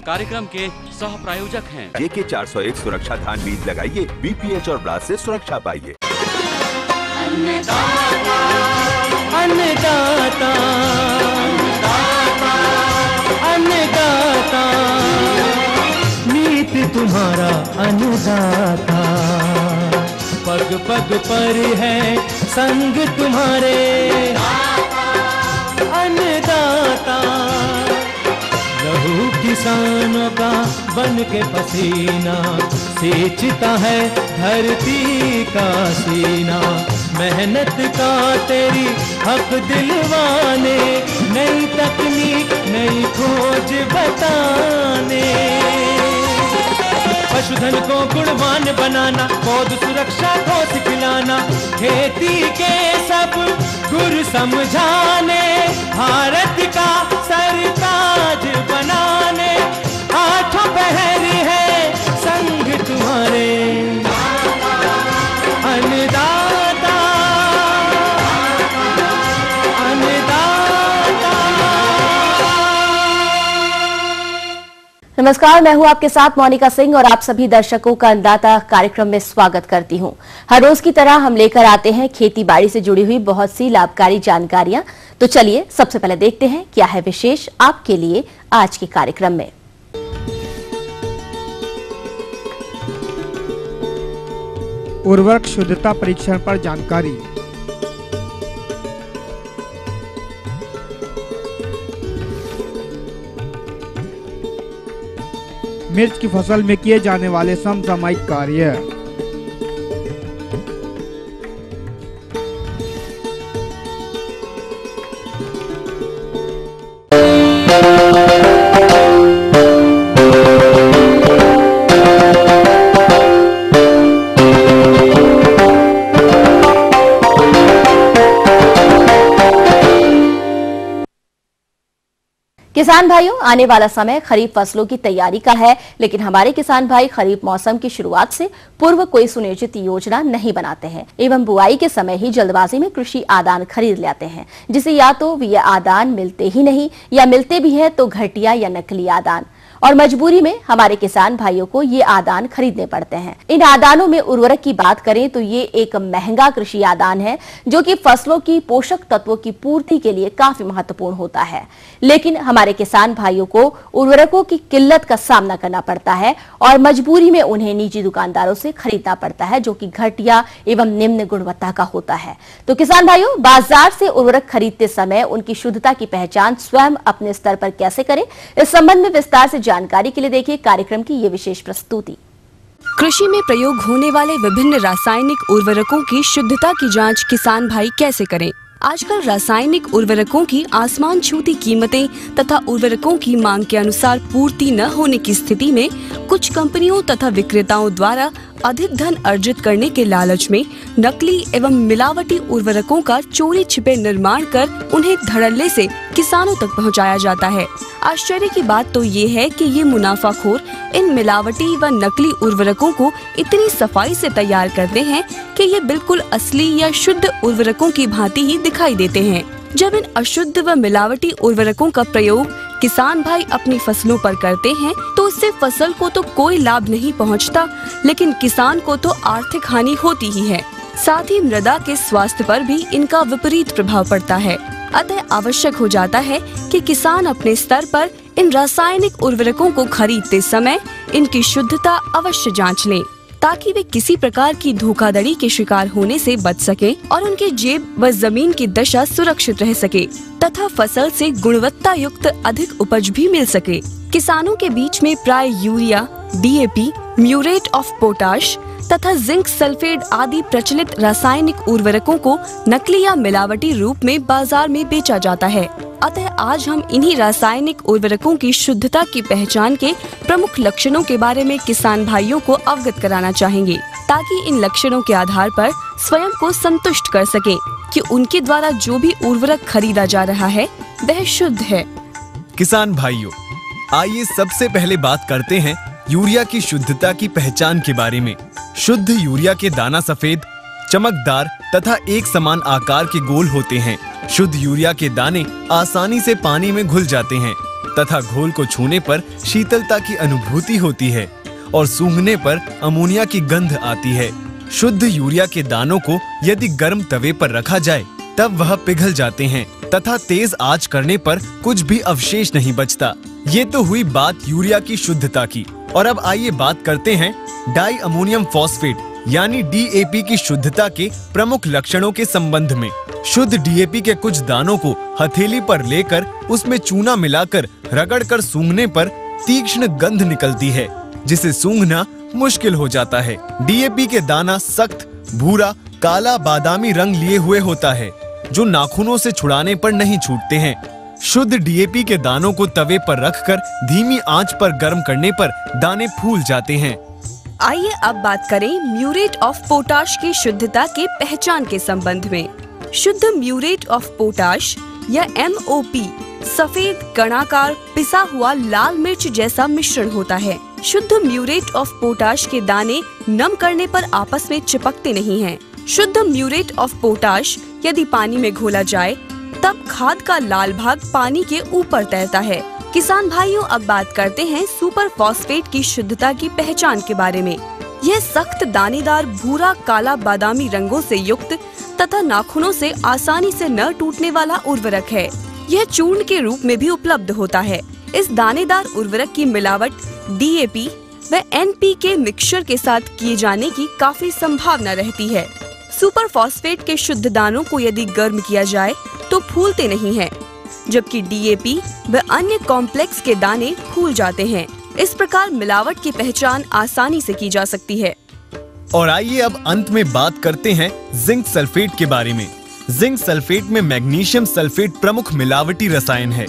कार्यक्रम के सह प्रायोजक हैं। JK 401 सुरक्षा धान बीज लगाइए, BPH और ब्लास्ट से सुरक्षा पाइए। अन्नदाता, अन्नदाता, नीति तुम्हारा अन्नदाता, पग पग पर है संग तुम्हारे अन्नदाता। लहू किसानों का बन के पसीना सींचता है धरती का सीना। मेहनत का तेरी हक दिलवाने, नई तकनीक नई खोज बताने। पशुधन को गुणवान बनाना, पौध सुरक्षा को सिखलाना, खेती के सब गुर समझाने, भारत का सरताज बनाने। आठों पहर है संग तुम्हारे अन्नदाता, नमस्कार, मैं हूं आपके साथ मोनिका सिंह और आप सभी दर्शकों का अन्नदाता कार्यक्रम में स्वागत करती हूं। हर रोज की तरह हम लेकर आते हैं खेती बाड़ी से जुड़ी हुई बहुत सी लाभकारी जानकारियां। तो चलिए सबसे पहले देखते हैं क्या है विशेष आपके लिए आज के कार्यक्रम में। उर्वरक शुद्धता परीक्षण पर जानकारी। मिर्च की फसल में किए जाने वाले समसामयिक कार्य। किसान भाइयों, आने वाला समय खरीफ फसलों की तैयारी का है, लेकिन हमारे किसान भाई खरीफ मौसम की शुरुआत से पूर्व कोई सुनिश्चित योजना नहीं बनाते हैं एवं बुआई के समय ही जल्दबाजी में कृषि आदान खरीद लेते हैं, जिसे या तो ये आदान मिलते ही नहीं या मिलते भी है तो घटिया या नकली आदान, और मजबूरी में हमारे किसान भाइयों को ये आदान खरीदने पड़ते हैं। इन आदानों में उर्वरक की बात करें तो ये एक महंगा कृषि आदान है जो कि फसलों की पोषक तत्वों की पूर्ति के लिए काफी महत्वपूर्ण होता है, लेकिन हमारे किसान भाइयों को उर्वरकों की किल्लत का सामना करना पड़ता है और मजबूरी में उन्हें निजी दुकानदारों से खरीदना पड़ता है जो कि घटिया एवं निम्न गुणवत्ता का होता है। तो किसान भाइयों, बाजार से उर्वरक खरीदते समय उनकी शुद्धता की पहचान स्वयं अपने स्तर पर कैसे करें, इस संबंध में विस्तार से जानकारी के लिए देखिए कार्यक्रम की ये विशेष प्रस्तुति। कृषि में प्रयोग होने वाले विभिन्न रासायनिक उर्वरकों की शुद्धता की जांच किसान भाई कैसे करें। आजकल रासायनिक उर्वरकों की आसमान छूती कीमतें तथा उर्वरकों की मांग के अनुसार पूर्ति न होने की स्थिति में कुछ कंपनियों तथा विक्रेताओं द्वारा अधिक धन अर्जित करने के लालच में नकली एवं मिलावटी उर्वरकों का चोरी छिपे निर्माण कर उन्हें धड़ल्ले से किसानों तक पहुंचाया जाता है। आश्चर्य की बात तो ये है कि ये मुनाफाखोर इन मिलावटी व नकली उर्वरकों को इतनी सफाई से तैयार करते हैं कि ये बिल्कुल असली या शुद्ध उर्वरकों की भांति ही दिखाई देते हैं। जब इन अशुद्ध व मिलावटी उर्वरकों का प्रयोग किसान भाई अपनी फसलों पर करते हैं तो इससे फसल को तो कोई लाभ नहीं पहुंचता, लेकिन किसान को तो आर्थिक हानि होती ही है। साथ ही मृदा के स्वास्थ्य पर भी इनका विपरीत प्रभाव पड़ता है। अतः आवश्यक हो जाता है कि किसान अपने स्तर पर इन रासायनिक उर्वरकों को खरीदते समय इनकी शुद्धता अवश्य जांच लें, ताकि वे किसी प्रकार की धोखाधड़ी के शिकार होने से बच सके और उनके जेब व जमीन की दशा सुरक्षित रह सके तथा फसल से गुणवत्ता युक्त अधिक उपज भी मिल सके। किसानों के बीच में प्राय urea, DAP, muriate of potash तथा जिंक सल्फेट आदि प्रचलित रासायनिक उर्वरकों को नकली या मिलावटी रूप में बाजार में बेचा जाता है। अतः आज हम इन्हीं रासायनिक उर्वरकों की शुद्धता की पहचान के प्रमुख लक्षणों के बारे में किसान भाइयों को अवगत कराना चाहेंगे, ताकि इन लक्षणों के आधार पर स्वयं को संतुष्ट कर सकें कि उनके द्वारा जो भी उर्वरक खरीदा जा रहा है वह शुद्ध है। किसान भाइयों, आइए सबसे पहले बात करते हैं यूरिया की शुद्धता की पहचान के बारे में। शुद्ध यूरिया के दाना सफेद, चमकदार तथा एक समान आकार के गोल होते हैं। शुद्ध यूरिया के दाने आसानी से पानी में घुल जाते हैं। तथा घोल को छूने पर शीतलता की अनुभूति होती है और सूंघने पर अमोनिया की गंध आती है। शुद्ध यूरिया के दानों को यदि गर्म तवे पर रखा जाए तब वह पिघल जाते हैं तथा तेज आंच करने पर कुछ भी अवशेष नहीं बचता। ये तो हुई बात यूरिया की शुद्धता की। और अब आइए बात करते हैं डाई अमोनियम फॉस्फेट यानी DAP की शुद्धता के प्रमुख लक्षणों के संबंध में। शुद्ध DAP के कुछ दानों को हथेली पर लेकर उसमें चूना मिलाकर रगड़कर सूंघने पर तीक्ष्ण गंध निकलती है, जिसे सूंघना मुश्किल हो जाता है। DAP के दाना सख्त भूरा काला बादामी रंग लिए हुए होता है, जो नाखूनों से छुड़ाने पर नहीं छूटते हैं। शुद्ध DAP के दानों को तवे पर रखकर धीमी आंच पर गर्म करने पर दाने फूल जाते हैं। आइए अब बात करें म्यूरेट ऑफ पोटाश की शुद्धता के पहचान के संबंध में। शुद्ध म्यूरेट ऑफ पोटाश या MOP सफेद कणाकार पिसा हुआ लाल मिर्च जैसा मिश्रण होता है। शुद्ध म्यूरेट ऑफ पोटाश के दाने नम करने पर आपस में चिपकते नहीं हैं। शुद्ध म्यूरेट ऑफ पोटाश यदि पानी में घोला जाए तब खाद का लाल भाग पानी के ऊपर तैरता है। किसान भाइयों, अब बात करते हैं सुपर फॉस्फेट की शुद्धता की पहचान के बारे में। यह सख्त दानेदार भूरा काला बादामी रंगों से युक्त तथा नाखूनों से आसानी से न टूटने वाला उर्वरक है। यह चूर्ण के रूप में भी उपलब्ध होता है। इस दानेदार उर्वरक की मिलावट DAP व NPK मिक्सचर के साथ किए जाने की काफी संभावना रहती है। सुपर फॉस्फेट के शुद्ध दानों को यदि गर्म किया जाए तो फूलते नहीं हैं, जबकि DAP व अन्य कॉम्प्लेक्स के दाने फूल जाते हैं। इस प्रकार मिलावट की पहचान आसानी से की जा सकती है। और आइए अब अंत में बात करते हैं जिंक सल्फेट के बारे में। जिंक सल्फेट में मैग्नीशियम सल्फेट प्रमुख मिलावटी रसायन है।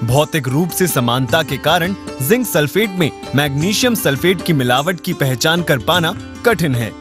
भौतिक रूप से समानता के कारण जिंक सल्फेट में मैग्नीशियम सल्फेट की मिलावट की पहचान कर पाना कठिन है,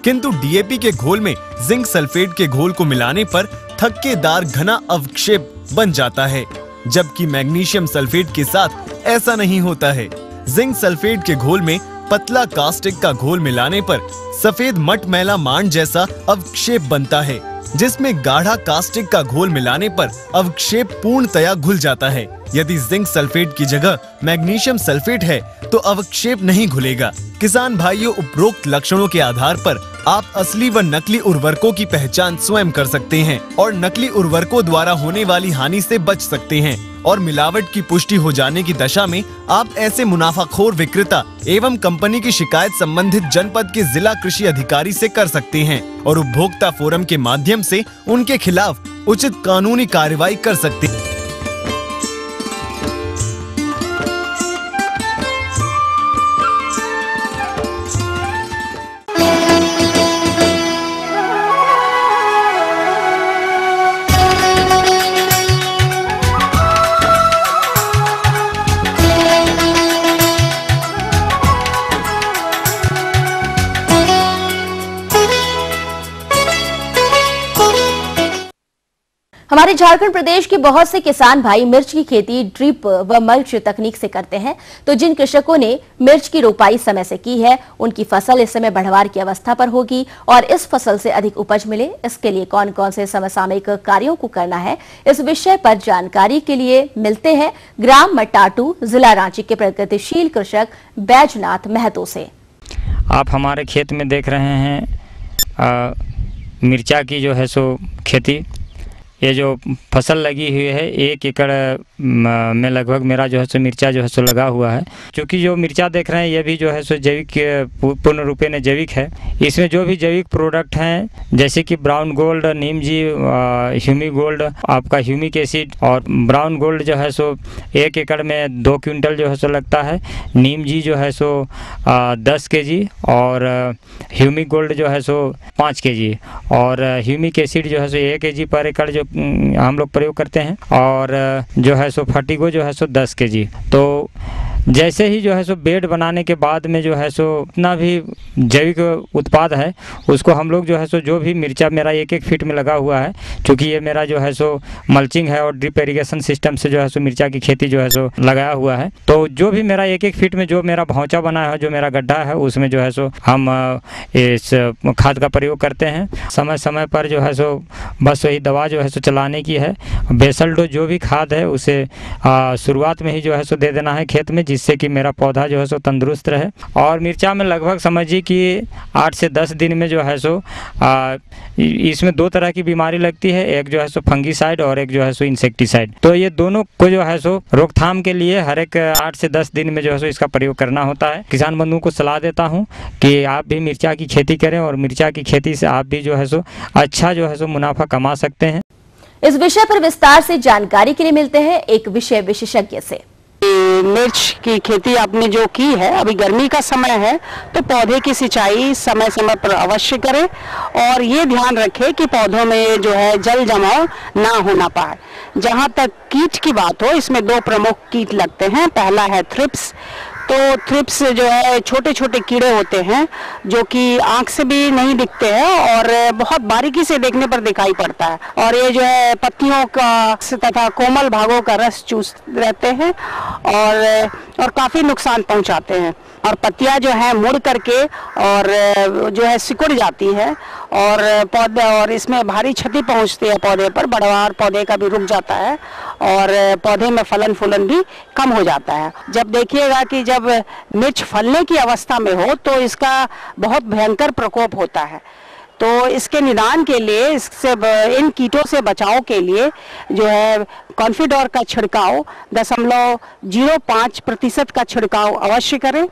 किंतु DAP के घोल में जिंक सल्फेट के घोल को मिलाने पर थक्केदार घना अवक्षेप बन जाता है, जबकि मैग्नीशियम सल्फेट के साथ ऐसा नहीं होता है। जिंक सल्फेट के घोल में पतला कास्टिक का घोल मिलाने पर सफेद मटमैला मांड जैसा अवक्षेप बनता है, जिसमें गाढ़ा कास्टिक का घोल मिलाने पर अवक्षेप पूर्णतया घुल जाता है। यदि जिंक सल्फेट की जगह मैग्नीशियम सल्फेट है तो अवक्षेप नहीं घुलेगा। किसान भाइयों, उपरोक्त लक्षणों के आधार पर आप असली व नकली उर्वरकों की पहचान स्वयं कर सकते हैं और नकली उर्वरकों द्वारा होने वाली हानि से बच सकते हैं। और मिलावट की पुष्टि हो जाने की दशा में आप ऐसे मुनाफाखोर विक्रेता एवं कंपनी की शिकायत संबंधित जनपद के जिला कृषि अधिकारी से कर सकते हैं और उपभोक्ता फोरम के माध्यम से उनके खिलाफ उचित कानूनी कार्रवाई कर सकते हैं। हमारे झारखंड प्रदेश के बहुत से किसान भाई मिर्च की खेती ड्रिप व मल्च तकनीक से करते हैं, तो जिन कृषकों ने मिर्च की रोपाई समय से की है उनकी फसल इस समय बढ़वार की अवस्था पर होगी और इस फसल से अधिक उपज मिले, इसके लिए कौन कौन से समसामयिक कार्यों को करना है, इस विषय पर जानकारी के लिए मिलते हैं ग्राम मटाटू जिला रांची के प्रगतिशील कृषक बैजनाथ महतो से। आप हमारे खेत में देख रहे हैं मिर्चा की जो है सो खेती। ये जो फसल लगी हुई है 1 एकड़ में लगभग मेरा जो है सो मिर्चा जो है सो लगा हुआ है। क्योंकि जो मिर्चा देख रहे हैं ये भी जो है सो जैविक पूर्ण रूपेण जैविक है। इसमें जो भी जैविक प्रोडक्ट हैं जैसे कि ब्राउन गोल्ड, नीम जी, ह्यूमी गोल्ड, आपका ह्यूमिक एसिड और ब्राउन गोल्ड जो है सो 1 एकड़ में 2 क्विंटल जो है सो लगता है। नीम जी जो है सो 10 kg और ह्यूमिक गोल्ड जो है सो 5 kg और ह्यूमिक एसिड जो है सो 1 kg पर एकड़ जो हम लोग प्रयोग करते हैं और जो है सो फर्टिगो जो है सो 10 kg। तो जैसे ही जो है सो बेड बनाने के बाद में जो है सो उतना भी जैविक उत्पाद है उसको हम लोग जो है सो जो भी मिर्चा मेरा 1-1 फीट में लगा हुआ है, क्योंकि ये मेरा जो है सो मल्चिंग है और ड्रिप इरिगेशन सिस्टम से जो है सो मिर्चा की खेती जो है सो लगाया हुआ है। तो जो भी मेरा 1-1 फीट में जो मेरा भौचा बना है, जो मेरा गड्ढा है, उसमें जो है सो हम इस खाद का प्रयोग करते हैं। समय समय पर जो है सो बस वही दवा जो है सो चलाने की है। बेसल डोज जो भी खाद है उसे शुरुआत में ही जो है सो दे देना है खेत में, जिससे कि मेरा पौधा जो है सो तंदुरुस्त रहे। और मिर्चा में लगभग समझिए कि 8 से 10 दिन में जो है सो इसमें 2 तरह की बीमारी लगती है, एक जो है सो फंगीसाइड और एक जो है सो इंसेक्टिसाइड। तो ये दोनों को जो है सो रोकथाम के लिए हर एक 8 से 10 दिन में जो है सो इसका प्रयोग करना होता है। किसान बंधुओं को सलाह देता हूँ कि आप भी मिर्चा की खेती करें और मिर्चा की खेती से आप भी जो है सो अच्छा जो है सो मुनाफा कमा सकते हैं। इस विषय पर विस्तार से जानकारी के लिए मिलते हैं एक विषय विशेषज्ञ से। मिर्च की खेती आपने जो की है, अभी गर्मी का समय है तो पौधे की सिंचाई समय समय पर अवश्य करें और ये ध्यान रखें कि पौधों में जो है जल जमाव ना होना पाए। जहाँ तक कीट की बात हो, इसमें 2 प्रमुख कीट लगते हैं। पहला है थ्रिप्स। तो थ्रिप्स जो है छोटे छोटे कीड़े होते हैं जो कि आंख से भी नहीं दिखते हैं और बहुत बारीकी से देखने पर दिखाई पड़ता है, और ये जो है पत्तियों का तथा कोमल भागों का रस चूस रहते हैं और काफ़ी नुकसान पहुंचाते हैं। और पत्तियां जो है मुड़ करके और जो है सिकुड़ जाती है और पौधे, और इसमें भारी क्षति पहुंचती है पौधे पर। बढ़वार पौधे का भी रुक जाता है और पौधे में फलन फूलन भी कम हो जाता है। जब देखिएगा कि जब मिर्च फलने की अवस्था में हो तो इसका बहुत भयंकर प्रकोप होता है। तो इसके निदान के लिए, इन कीटों से बचाव के लिए जो है कॉन्फिडोर का छिड़काव 0.05% का छिड़काव अवश्य करें।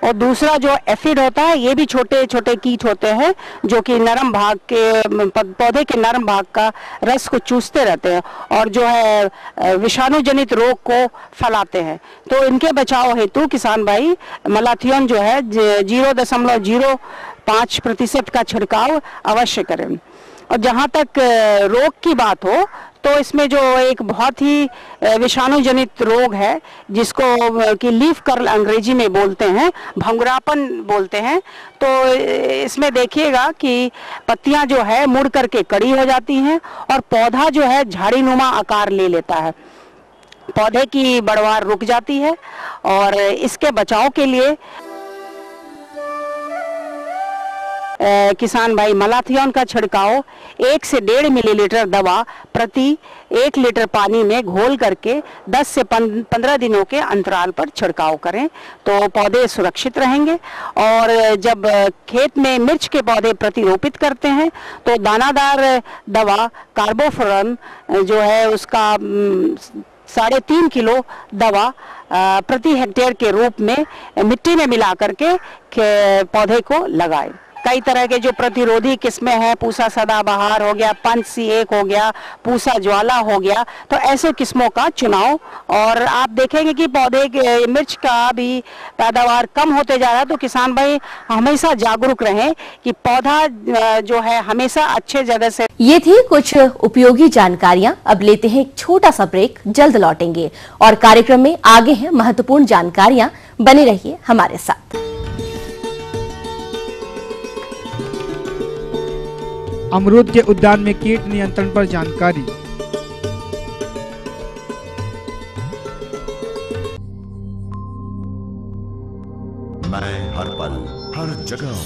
और दूसरा जो एफिड होता है, ये भी छोटे छोटे कीट होते हैं जो कि नरम भाग के पौधे के नरम भाग का रस को चूसते रहते हैं और जो है विषाणु जनित रोग को फैलाते हैं। तो इनके बचाव हेतु किसान भाई मलाथियन जो है 0.05% का छिड़काव अवश्य करें। और जहाँ तक रोग की बात हो तो इसमें जो एक बहुत ही विषाणु जनित रोग है जिसको कि लीफ कर्ल अंग्रेजी में बोलते हैं, भंगुरापन बोलते हैं। तो इसमें देखिएगा कि पत्तियां जो है मुड़ करके कड़ी हो जाती हैं और पौधा जो है झाड़ीनुमा आकार ले लेता है, पौधे की बढ़वार रुक जाती है। और इसके बचाव के लिए किसान भाई मलाथियन का छिड़काव 1 से 1.5 मिलीलीटर दवा प्रति 1 लीटर पानी में घोल करके 10 से 15 दिनों के अंतराल पर छिड़काव करें तो पौधे सुरक्षित रहेंगे। और जब खेत में मिर्च के पौधे प्रतिरोपित करते हैं तो दानादार दवा कार्बोफुरन जो है उसका 3.5 किलो दवा प्रति हेक्टेयर के रूप में मिट्टी में मिला करके पौधे को लगाएं। कई तरह के जो प्रतिरोधी किस्में हैं, पूसा सदाबहार हो गया, पंच C1 हो गया, पूसा ज्वाला हो गया, तो ऐसे किस्मों का चुनाव। और आप देखेंगे कि पौधे के मिर्च का भी पैदावार कम होते जा रहा है। तो किसान भाई हमेशा जागरूक रहें कि पौधा जो है हमेशा अच्छे जगह से। ये थी कुछ उपयोगी जानकारियां। अब लेते हैं एक छोटा सा ब्रेक, जल्द लौटेंगे और कार्यक्रम में आगे हैं महत्वपूर्ण जानकारियां। बने रहिए हमारे साथ। अमरूद के उद्यान में कीट नियंत्रण पर जानकारी। मैं हर पल हर जगह हूँ।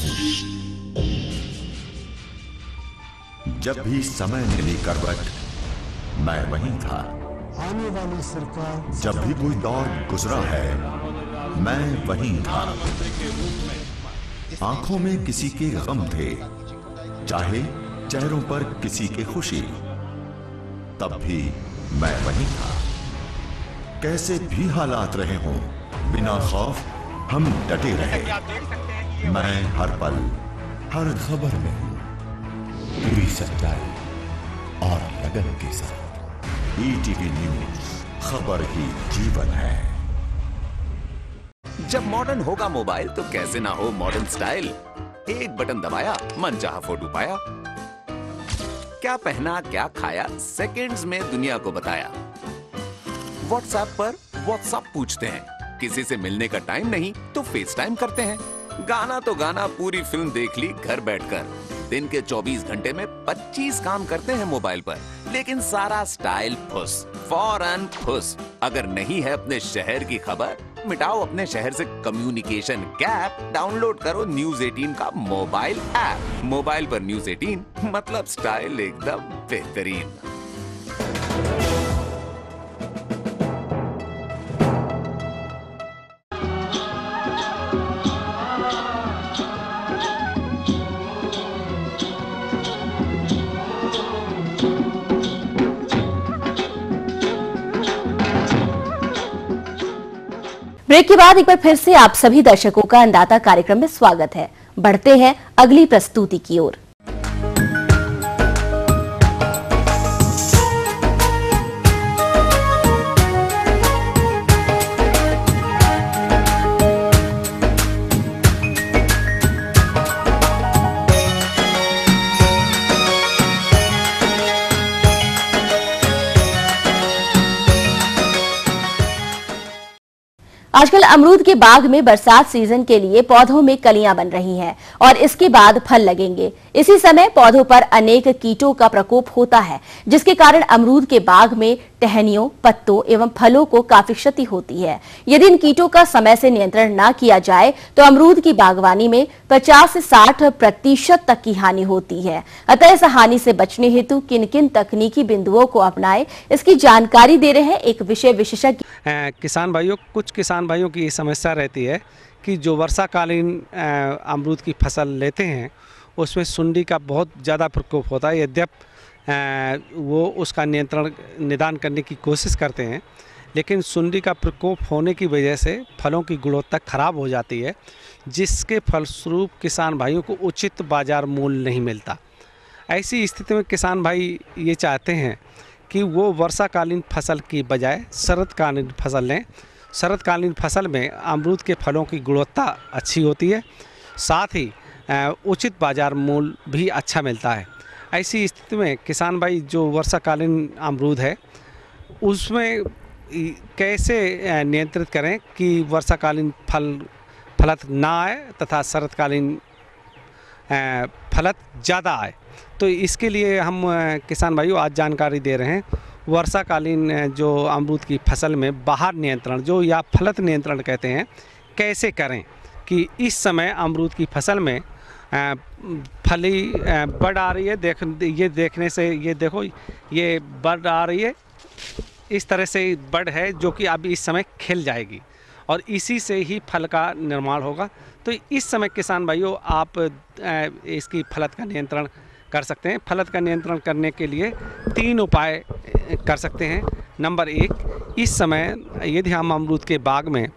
जब भी समय ने ली करवट मैं वहीं था। आने वाली सरकार जब भी कोई दौर गुजरा है मैं वहीं था। आंखों में किसी के गम थे, चाहे चेहरों पर किसी के खुशी, तब भी मैं वहीं था। कैसे भी हालात रहे हों, बिना खौफ हम डटे रहे। मैं हर पल हर खबर में हूं, पूरी सच्चाई और लगन के साथ। ईटीवी न्यूज, खबर ही जीवन है। जब मॉडर्न होगा मोबाइल तो कैसे ना हो मॉडर्न स्टाइल। एक बटन दबाया, मनचाहा फोटो पाया, क्या पहना क्या खाया, सेकंड्स में दुनिया को बताया। व्हाट्सएप पर व्हाट्सएप पूछते हैं, किसी से मिलने का टाइम नहीं तो फेस टाइम करते हैं। गाना तो गाना, पूरी फिल्म देख ली घर बैठकर। दिन के 24 घंटे में 25 काम करते हैं मोबाइल पर, लेकिन सारा स्टाइल फुस, फौरन फुस। अगर नहीं है अपने शहर की खबर, मिटाओ अपने शहर से कम्युनिकेशन गैप, डाउनलोड करो न्यूज 18 का मोबाइल ऐप। मोबाइल पर न्यूज 18 मतलब स्टाइल एकदम बेहतरीन। ब्रेक के बाद एक बार फिर से आप सभी दर्शकों का अन्नदाता कार्यक्रम में स्वागत है। बढ़ते हैं अगली प्रस्तुति की ओर। आजकल अमरूद के बाग में बरसात सीजन के लिए पौधों में कलियां बन रही हैं और इसके बाद फल लगेंगे। इसी समय पौधों पर अनेक कीटों का प्रकोप होता है, जिसके कारण अमरूद के बाग में टहनियों, पत्तों एवं फलों को काफी क्षति होती है। यदि इन कीटों का समय से नियंत्रण न किया जाए तो अमरूद की बागवानी में 50 से 60% तक की हानि होती है। अतः इस हानि से बचने हेतु किन किन तकनीकी बिंदुओं को अपनाएं, इसकी जानकारी दे रहे हैं एक विषय विशेषज्ञ। किसान भाइयों, कुछ किसान भाइयों की समस्या रहती है कि जो वर्षाकालीन अमरूद की फसल लेते हैं उसमें सुंडी का बहुत ज़्यादा प्रकोप होता है। यद्यप वो उसका निदान करने की कोशिश करते हैं, लेकिन सुंडी का प्रकोप होने की वजह से फलों की गुणवत्ता खराब हो जाती है, जिसके फलस्वरूप किसान भाइयों को उचित बाज़ार मूल्य नहीं मिलता। ऐसी स्थिति में किसान भाई ये चाहते हैं कि वो वर्षाकालीन फसल की बजाय शरदकालीन फसल लें। शरदकालीन फसल में अमरूद के फलों की गुणवत्ता अच्छी होती है, साथ ही उचित बाज़ार मूल्य भी अच्छा मिलता है। ऐसी स्थिति में किसान भाई जो वर्षाकालीन अमरूद है उसमें कैसे नियंत्रित करें कि वर्षाकालीन फलत ना आए तथा शरदकालीन फलत ज़्यादा आए। तो इसके लिए हम किसान भाइयों आज जानकारी दे रहे हैं वर्षाकालीन जो अमरूद की फसल में बाहर नियंत्रण जो या फलत नियंत्रण कहते हैं, कैसे करें कि इस समय अमरूद की फसल में फली बढ़ आ रही है। ये देखने से ये देखो, ये बढ़ आ रही है, इस तरह से बढ़ है जो कि अब इस समय खिल जाएगी और इसी से ही फल का निर्माण होगा। तो इस समय किसान भाइयों आप इसकी फलत का नियंत्रण कर सकते हैं। फलत का नियंत्रण करने के लिए 3 उपाय कर सकते हैं। नंबर 1, इस समय यदि हम अमरूद के बाग में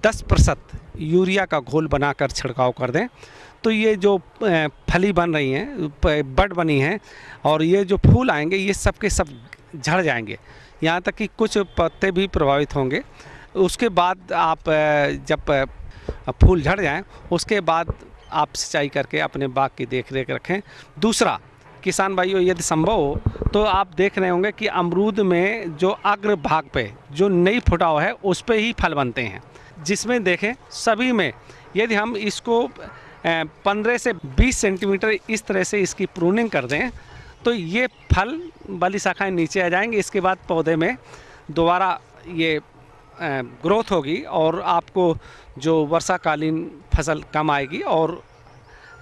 10% यूरिया का घोल बनाकर छिड़काव कर दें तो ये जो फली बन रही हैं, बड बनी हैं और ये जो फूल आएंगे ये सब के सब झड़ जाएंगे, यहाँ तक कि कुछ पत्ते भी प्रभावित होंगे। उसके बाद आप जब फूल झड़ जाएं उसके बाद आप सिंचाई करके अपने बाग की देख रेख रखें। दूसरा, किसान भाइयों यदि संभव हो तो आप देख रहे होंगे कि अमरूद में जो अग्र भाग पे जो नई फुटाव है उस पे ही फल बनते हैं, जिसमें देखें सभी में यदि हम इसको 15 से 20 सेंटीमीटर इस तरह से इसकी प्रूनिंग कर दें तो ये फल वाली शाखाएं नीचे आ जाएंगी। इसके बाद पौधे में दोबारा ये ग्रोथ होगी और आपको जो वर्षाकालीन फसल कम आएगी और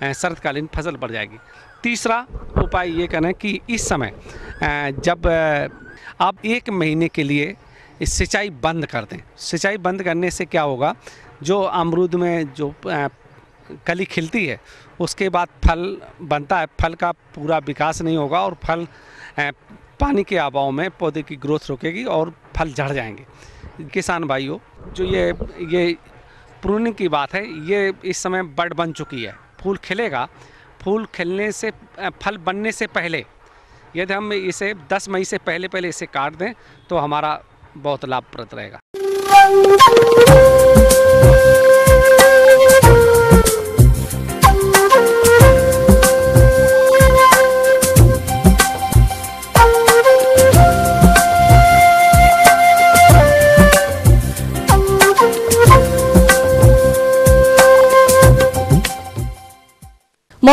शरदकालीन फसल बढ़ जाएगी। तीसरा उपाय ये करें कि इस समय जब आप 1 महीने के लिए इस सिंचाई बंद कर दें। सिंचाई बंद करने से क्या होगा, जो अमरूद में जो कली खिलती है उसके बाद फल बनता है, फल का पूरा विकास नहीं होगा और फल पानी के अभाव में पौधे की ग्रोथ रुकेगी और फल झड़ जाएंगे। किसान भाइयों, जो ये प्रूनिंग की बात है, ये इस समय बड बन चुकी है, फूल खिलेगा। फूल खिलने से, फल बनने से पहले यदि हम इसे 10 मई से पहले इसे काट दें तो हमारा बहुत लाभप्रद रहेगा।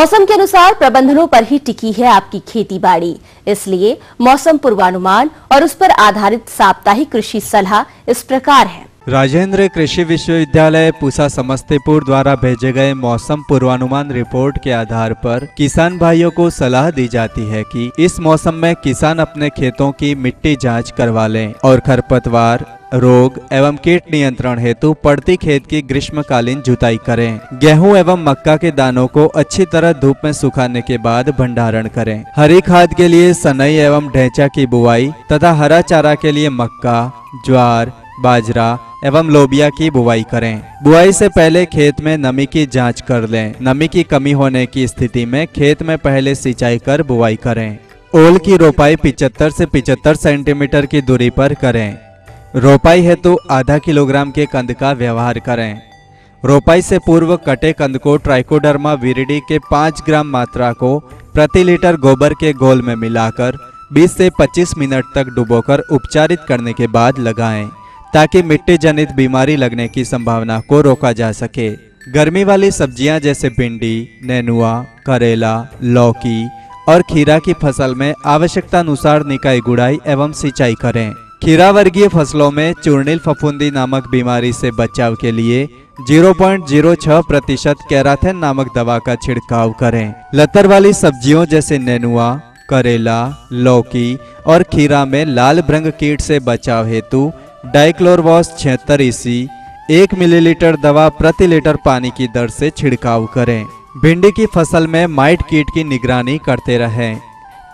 मौसम के अनुसार प्रबंधनों पर ही टिकी है आपकी खेती बाड़ी, इसलिए मौसम पूर्वानुमान और उस पर आधारित साप्ताहिक कृषि सलाह इस प्रकार है। राजेंद्र कृषि विश्वविद्यालय पूसा समस्तीपुर द्वारा भेजे गए मौसम पूर्वानुमान रिपोर्ट के आधार पर किसान भाइयों को सलाह दी जाती है कि इस मौसम में किसान अपने खेतों की मिट्टी जांच करवा लें और खरपतवार, रोग एवं कीट नियंत्रण हेतु पड़ती खेत की ग्रीष्मकालीन जुताई करें। गेहूं एवं मक्का के दानों को अच्छी तरह धूप में सुखाने के बाद भंडारण करें। हरी खाद के लिए सनई एवं ढैंचा की बुआई तथा हरा चारा के लिए मक्का, ज्वार, बाजरा एवं लोबिया की बुआई करें। बुआई से पहले खेत में नमी की जांच कर लें। नमी की कमी होने की स्थिति में खेत में पहले सिंचाई कर बुआई करें। ओल की रोपाई 75 से 75 सेंटीमीटर की दूरी पर करें। रोपाई हेतु आधा किलोग्राम के कंद का व्यवहार करें। रोपाई से पूर्व कटे कंद को ट्राइकोडर्मा विरिडी के 5 ग्राम मात्रा को प्रति लीटर गोबर के घोल में मिलाकर 20 से 25 मिनट तक डुबोकर उपचारित करने के बाद लगाएं, ताकि मिट्टी जनित बीमारी लगने की संभावना को रोका जा सके। गर्मी वाली सब्जियां जैसे भिंडी, नेनुआ, करेला, लौकी और खीरा की फसल में आवश्यकता अनुसार निकाई गुड़ाई एवं सिंचाई करें। खीरा वर्गीय फसलों में चूर्णिल फफूंदी नामक बीमारी से बचाव के लिए 0.06% कैराथेन नामक दवा का छिड़काव करें। लतर वाली सब्जियों जैसे नेनुआ, करेला, लौकी और खीरा में लाल भृंग कीट से बचाव हेतु डाइक्लोरवॉस 76 EC 1 मिलीलीटर दवा प्रति लीटर पानी की दर से छिड़काव करें। भिंडी की फसल में माइट कीट की निगरानी करते रहें।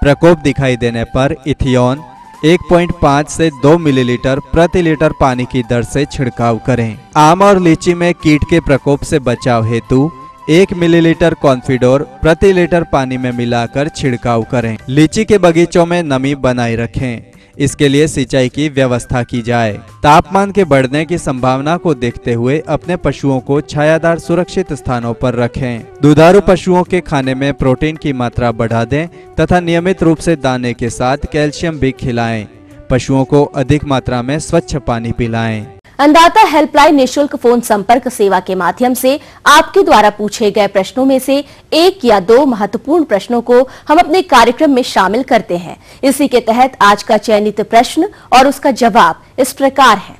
प्रकोप दिखाई देने पर इथियोन 1.5 से 2 मिलीलीटर प्रति लीटर पानी की दर से छिड़काव करें। आम और लीची में कीट के प्रकोप से बचाव हेतु 1 मिलीलीटर कॉन्फिडोर प्रति लीटर पानी में मिलाकर छिड़काव करें। लीची के बगीचों में नमी बनाए रखें। इसके लिए सिंचाई की व्यवस्था की जाए। तापमान के बढ़ने की संभावना को देखते हुए अपने पशुओं को छायादार सुरक्षित स्थानों पर रखें। दुधारू पशुओं के खाने में प्रोटीन की मात्रा बढ़ा दें तथा नियमित रूप से दाने के साथ कैल्शियम भी खिलाएं। पशुओं को अधिक मात्रा में स्वच्छ पानी पिलाएं। अन्नदाता हेल्पलाइन निःशुल्क फोन संपर्क सेवा के माध्यम से आपके द्वारा पूछे गए प्रश्नों में से 1 या 2 महत्वपूर्ण प्रश्नों को हम अपने कार्यक्रम में शामिल करते हैं। इसी के तहत आज का चयनित प्रश्न और उसका जवाब इस प्रकार है।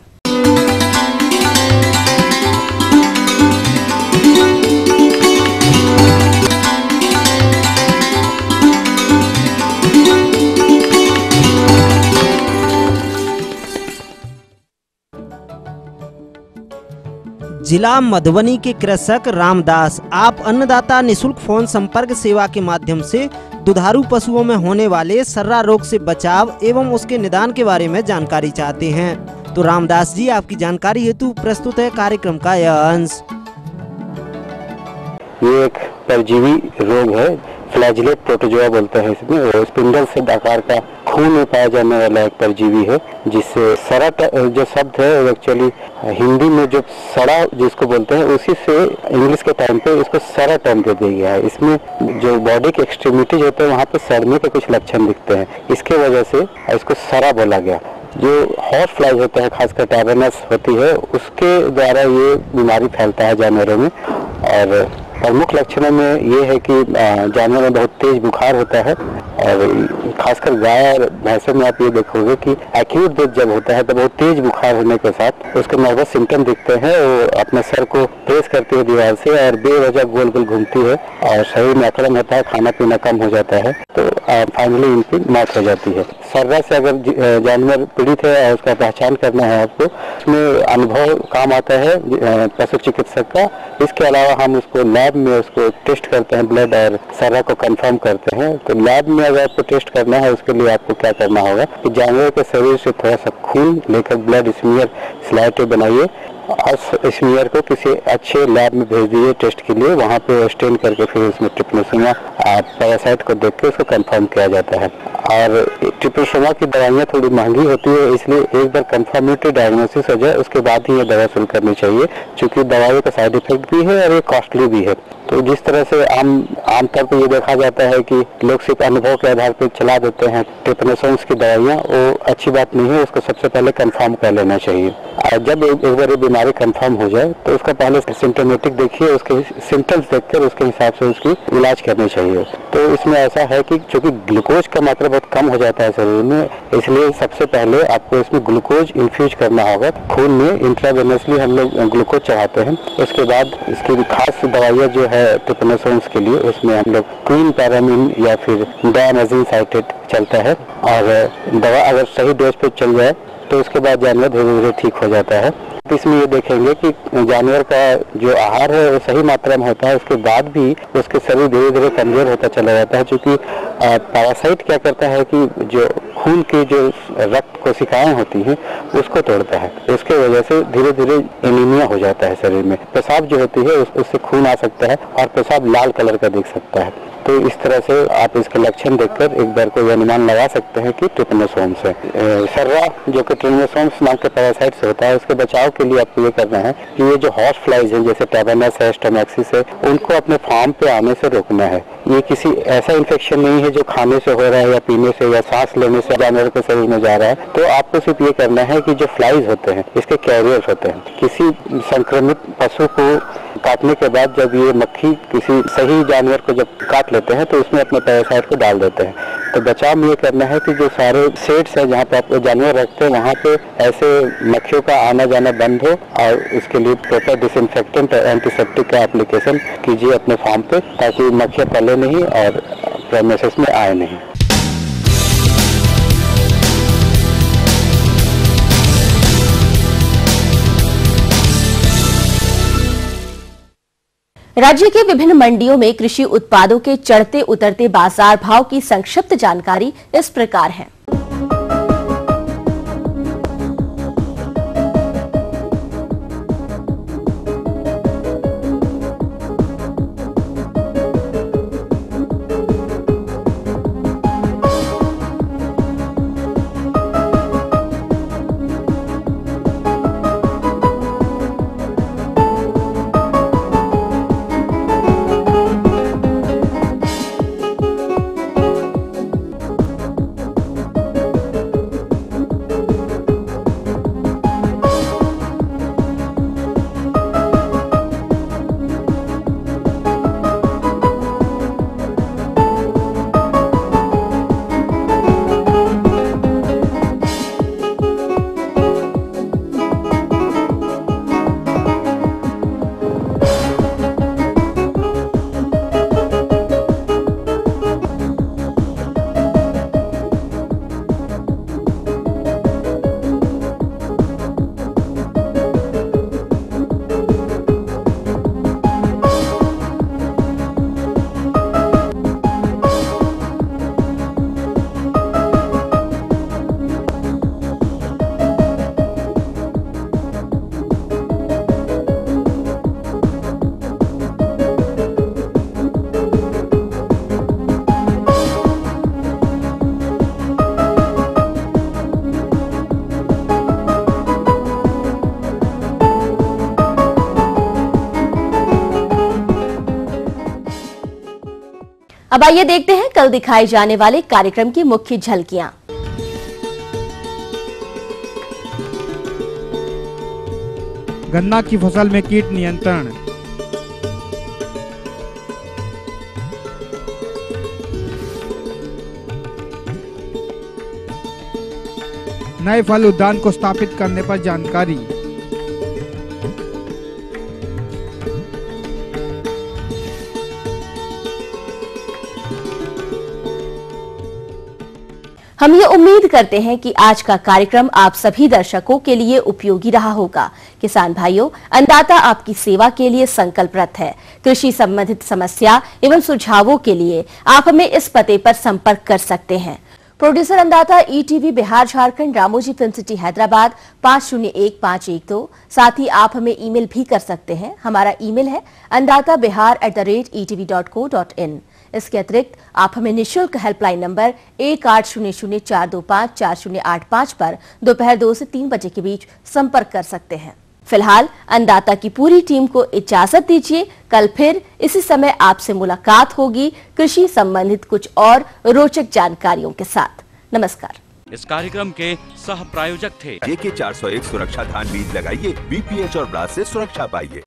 जिला मधुबनी के कृषक रामदास, आप अन्नदाता निःशुल्क फोन संपर्क सेवा के माध्यम से दुधारू पशुओं में होने वाले सर्रा रोग से बचाव एवं उसके निदान के बारे में जानकारी चाहते हैं। तो रामदास जी, आपकी जानकारी हेतु प्रस्तुत है कार्यक्रम का यह अंश। ये एक परजीवी रोग है, फ्लैजिलेट प्रोटोजोआ बोलते हैं इसमें। स्पिंडल से आकार का खून में पाया जाने वाला एक परजीवी है, जिससे सड़ा जो शब्द है वो एक्चुअली हिंदी में जो सड़ा जिसको बोलते हैं उसी से इंग्लिश के टाइम पे इसको सड़ा टर्म दे दिया गया है। इसमें जो बॉडी के एक्सट्रीमिटीज होते हैं वहाँ पे सड़ने के कुछ लक्षण दिखते हैं, इसके वजह से इसको सड़ा बोला गया। जो हॉर्स फ्लाइज होते हैं, खासकर टैबरनस होती है, उसके द्वारा ये बीमारी फैलता है जानवरों में। और प्रमुख लक्षणों में ये है कि जानवर में बहुत तेज बुखार होता है और खासकर गाय और भैंसों में आप ये देखोगे कि एक्यूट डेथ जब होता है तो बहुत तेज बुखार होने के साथ उसके नर्वस सिम्टम दिखते हैं। वो अपने सर को प्रेस करती है दीवार से और बेवजह गोल गोल घूमती है और शरीर में अकड़न होता है, खाना पीना कम हो जाता है, तो फाइनली इनकी मौत हो जाती है। सर्रा से अगर जानवर पीड़ित है और उसका पहचान करना है आपको, उसमें अनुभव काम आता है पशु चिकित्सक का। इसके अलावा हम उसको लैब में उसको टेस्ट करते हैं, ब्लड और सर्रा को कंफर्म करते हैं। तो लैब में अगर आपको टेस्ट करना है उसके लिए आपको क्या करना होगा कि जानवर के शरीर से थोड़ा सा खून लेकर ब्लड स्मीयर स्लाइड बनाइए और स्मीयर को किसी अच्छे लैब में भेज दीजिए टेस्ट के लिए। वहाँ पे स्टेन करके फिर उसमें ट्रिप्नोसोमा पैरासाइट को देख के उसको कंफर्म किया जाता है। और ट्रिप्नोसोमा की दवाइयाँ थोड़ी महंगी होती है, इसलिए एक बार कंफर्मेटरी डायग्नोसिस हो जाए उसके बाद ही ये दवा शुरू करनी चाहिए, क्योंकि दवाइयों का साइड इफेक्ट भी है और ये कॉस्टली भी है। तो जिस तरह से आमतौर पर ये देखा जाता है कि लोग सिर्फ अनुभव के आधार पर चला देते हैं ट्रिपनोसोम्स की दवाइयाँ, वो अच्छी बात नहीं है। उसको सबसे पहले कंफर्म कर लेना चाहिए। जब एक बार बीमारी कंफर्म हो जाए तो उसका पहले सिम्टोमेटिक देखिए, उसके सिम्टम्स देखकर उसके हिसाब से उसकी इलाज करनी चाहिए। तो इसमें ऐसा है कि चूंकि ग्लूकोज का मात्रा बहुत कम हो जाता है शरीर में, इसलिए सबसे पहले आपको इसमें ग्लूकोज इन्फ्यूज करना होगा। खून में इंट्रावेनसली हम लोग ग्लूकोज चढ़ाते हैं। उसके बाद इसकी खास दवाइयाँ जो है ट्रिपनोसोम्स के लिए, उसमें हम लोग क्वीन पैरामीन या फिर डायमेजिन साइटेट चलता है, और दवा अगर सही डोज पे चल जाए तो उसके बाद जानवर धीरे धीरे ठीक हो जाता है। तो इसमें ये देखेंगे कि जानवर का जो आहार है वो सही मात्रा में होता है, उसके बाद भी उसके शरीर धीरे धीरे कमजोर होता चला जाता है। क्योंकि पैरासाइट क्या करता है कि जो खून की जो रक्त कोशिकाएं होती हैं उसको तोड़ता है, उसके वजह से धीरे धीरे एनीमिया हो जाता है शरीर में। पेशाब जो होती है उससे खून आ सकता है और पेशाब लाल कलर का दिख सकता है। तो इस तरह से आप इसके लक्षण देखकर एक बार को अनुमान लगा सकते हैं कि ट्रिपनोसोम्स है। सर्रा जो कि ट्रिपनोसोम्स नाम के पैरासाइट से होता है, उसके बचाव के लिए आपको ये करना है कि ये जो हॉर्स फ्लाइज हैं जैसे टेबेनस है, स्टोमैक्सिस है, उनको अपने फार्म पे आने से रोकना है। ये किसी ऐसा इन्फेक्शन नहीं है जो खाने से हो रहा है या पीने से या सांस लेने से जानवर के शरीर में जा रहा है। तो आपको सिर्फ ये करना है कि जो फ्लाइज होते हैं इसके कैरियर्स होते हैं। किसी संक्रमित पशु को काटने के बाद जब ये मक्खी किसी सही जानवर को जब काट लेते हैं तो उसमें अपने पैरासाइट को डाल देते हैं। तो बचाव में ये करना है कि जो सारे सेट्स हैं जहाँ पे आप जानवर रखते हैं वहाँ पे ऐसे मक्खियों का आना जाना बंद हो, और इसके लिए प्रॉपर डिसइंफेक्टेंट और एंटीसेप्टिक का एप्लीकेशन कीजिए अपने फार्म पे, ताकि मक्खियाँ पले नहीं और प्रेमिसेस में आए नहीं। राज्य के विभिन्न मंडियों में कृषि उत्पादों के चढ़ते उतरते बाजार भाव की संक्षिप्त जानकारी इस प्रकार है। अब आइए देखते हैं कल दिखाए जाने वाले कार्यक्रम की मुख्य झलकियां। गन्ना की फसल में कीट नियंत्रण, नए फल उद्यान को स्थापित करने पर जानकारी, हम ये उम्मीद करते हैं कि आज का कार्यक्रम आप सभी दर्शकों के लिए उपयोगी रहा होगा। किसान भाइयों, अन्नदाता आपकी सेवा के लिए संकल्परत है। कृषि संबंधित समस्या एवं सुझावों के लिए आप हमें इस पते पर संपर्क कर सकते हैं। प्रोड्यूसर अन्नदाता ETV Bihar Jharkhand, Ramoji film city Hyderabad 501512। साथ ही आप हमें ईमेल भी कर सकते हैं। हमारा ईमेल है anndatabihar@etv.co.in। इसके अतिरिक्त आप हमें निःशुल्क हेल्पलाइन नंबर 180042540885 पर दोपहर 2 से 3 बजे के बीच संपर्क कर सकते हैं। फिलहाल अन्नदाता की पूरी टीम को इजाजत दीजिए। कल फिर इसी समय आपसे मुलाकात होगी कृषि संबंधित कुछ और रोचक जानकारियों के साथ। नमस्कार। इस कार्यक्रम के सह प्रायोजक थे JK 401 सुरक्षा धान बीज लगाइए, BPH और ब्लास्ट से सुरक्षा पाइए।